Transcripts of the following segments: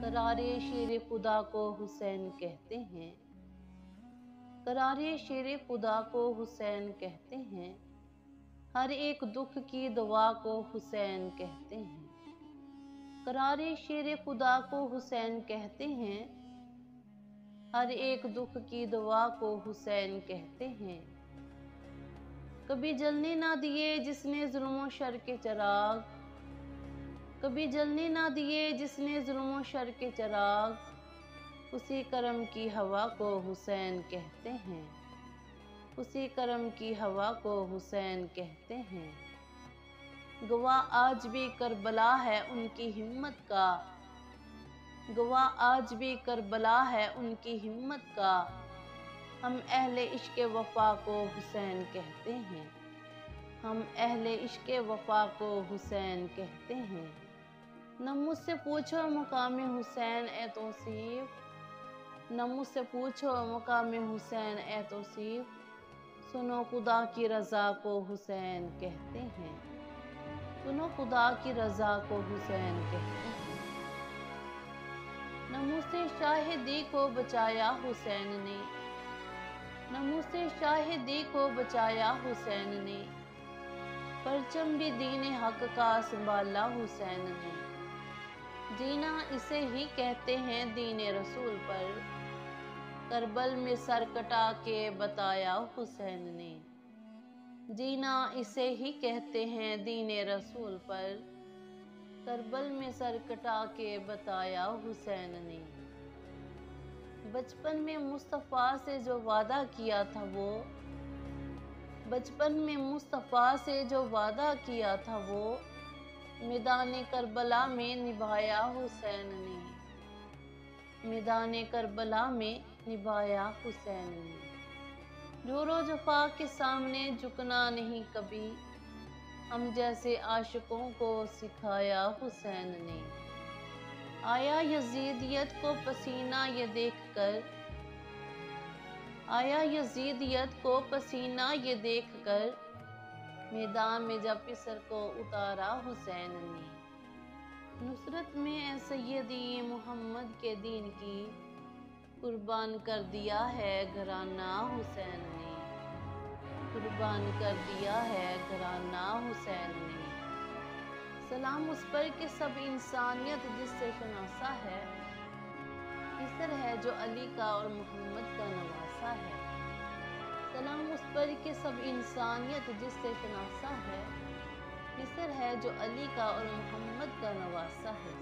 करारे शेर खुदा को हुसैन कहते हैं, करारे शेर खुदा को हुसैन कहते हैं, हर एक दुख की दवा को हुसैन कहते हैं। करारे शेर खुदा को हुसैन कहते हैं, हर एक दुख की दवा को हुसैन कहते हैं। कभी जलने ना दिए जिसने जुल्म शर के चिराग, कभी जलने ना दिए जिसने जुल्म शर के चिराग, उसी करम की हवा को हुसैन कहते हैं, उसी करम की हवा को हुसैन कहते हैं। गवाह आज भी करबला है उनकी हिम्मत का, गवाह आज भी करबला है उनकी हिम्मत का, हम अहले इश्क़ वफा को हुसैन कहते हैं, हम अहले इश्क़ वफा को हुसैन कहते हैं। न मुझसे पूछो मुकाम हुसैन ए तौसीफ, न मुझसे पूछो मुकाम हुसैन ए तौसीफ, सुनो खुदा की रज़ा को हुसैन कहते हैं, सुनो खुदा की रज़ा को हुसैन कहते हैं। न मुझसे शाहिदी को बचाया हुसैन ने, न मुझसे शाहिदी को बचाया हुसैन ने, परचम भी दीन हक का संभाला हुसैन ने। जीना इसे ही कहते हैं दीन रसूल पर, करबल में सर कटा के बताया हुसैन ने। जीना इसे ही कहते हैं दीन रसूल पर, करबल में सर कटा के बताया हुसैन ने। बचपन में मुस्तफ़ा से जो वादा किया था वो, बचपन में मुस्तफ़ा से जो वादा किया था वो, मैदान करबला में निभाया हुसैन ने, मैदान करबला में निभाया हुसैन ने। जोरो जफा के सामने झुकना नहीं कभी, हम जैसे आशिकों को सिखाया हुसैन ने। आया यजीदियत को पसीना ये देखकर, आया यजीदियत को पसीना ये देखकर, मैदान में जब पिसर को उतारा हुसैन ने। नुसरत में ए सैयदी मोहम्मद के दीन की, कुर्बान कर दिया है घराना हुसैन ने, कुर्बान कर दिया है घराना हुसैन ने। सलाम उस पर कि सब इंसानियत जिससे शनासा है, फिसर है जो अली का और मोहम्मद का नवासा है। सलाम उस पर कि सब इंसानियत जिससे शनासा है, फिसर है जो अली का और मोहम्मद का नवासा है।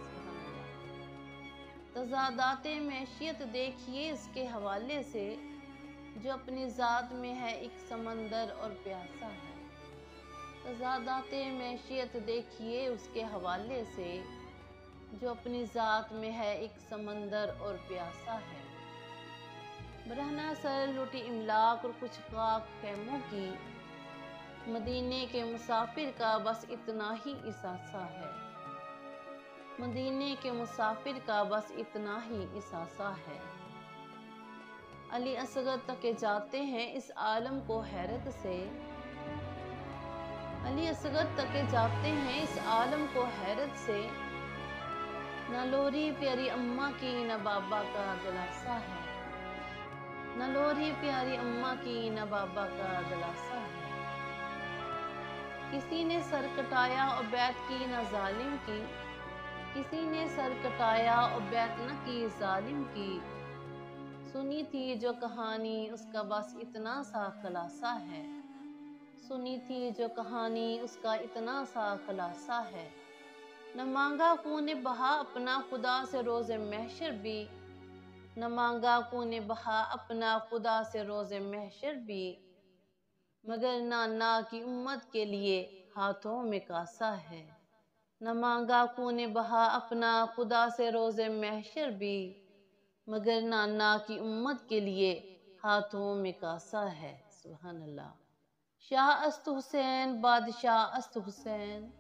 तज़ादाते मैशियत देखिए इसके हवाले से, जो अपनी ज़ात में है एक समंदर और प्यासा है। तज़ादाते मैशियत देखिए उसके हवाले से, जो अपनी ज़ात में है एक समंदर और प्यासा है। बरहना सर लुटी इमलाक और कुछ खाक खैमों की, मदीने के मुसाफिर का बस इतना ही इसासा है, मदीने के मुसाफिर का बस इतना ही इसासा है। अली असगर तक जाते हैं इस आलम को हैरत से, अली असगर तक जाते हैं इस आलम को हैरत से, न लोरी प्यारी अम्मा की न बाबा का दिलासा है, न लोरी प्यारी अम्मा की न बाबा का दिलासा है। किसी ने सर कटाया और बैत की न जालिम की, किसी ने सर कटाया और बैत न की जालिम की, सुनी थी जो कहानी उसका बस इतना सा खुलासा है, सुनी थी जो कहानी उसका इतना सा खुलासा है। न मांगा खून बहा अपना खुदा से रोज़े महशर भी, न मांगा खून बहा अपना खुदा से रोज़े महशर भी, मगर नाना की उम्मत के लिए हाथों में कासा है। न मांगा खून बहा अपना खुदा से रोज़े महशर भी, मगर नाना की उम्मत के लिए हाथों में कासा है। सुभान अल्लाह। शाह अस्त हुसैन बादशाह अस्त हुसैन,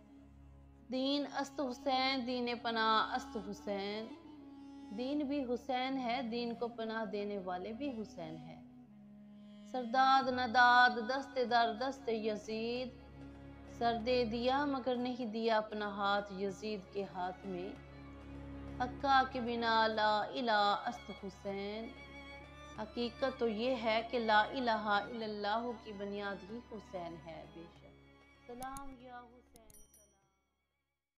दीन अस्त हुसैन दीन पनाह अस्त हुसैन। दीन भी हुसैन है, दीन को पनाह देने वाले भी हुसैन है। सरदाद नदाद दस्ते दर दस्ते यजीद, सर दे दिया मगर नहीं दिया अपना हाथ यजीद के हाथ में। हक्का के बिना ला इलाहा अस्त हुसैन। हकीकत तो ये है कि ला इलाहा इल्लल्लाह की बुनियाद ही हुसैन है बेशक। सलाम या हुसैन।